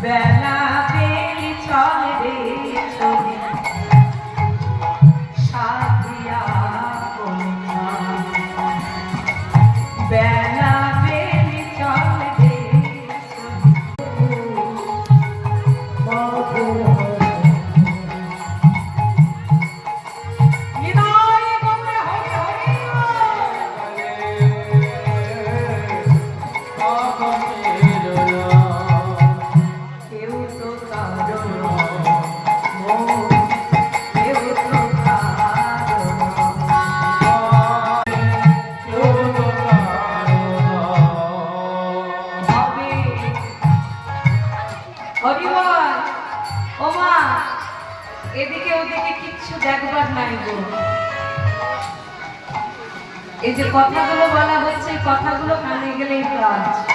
বেলা বেলি চলে রে চলে সাথিয়া কন্যা বেলা বেলি চলে রে এদিকে ওদিকে কিচ্ছু দেখবার নাই গো। এই যে কথাগুলো বলা হচ্ছে, কথাগুলো কানে গেলেই কাজ।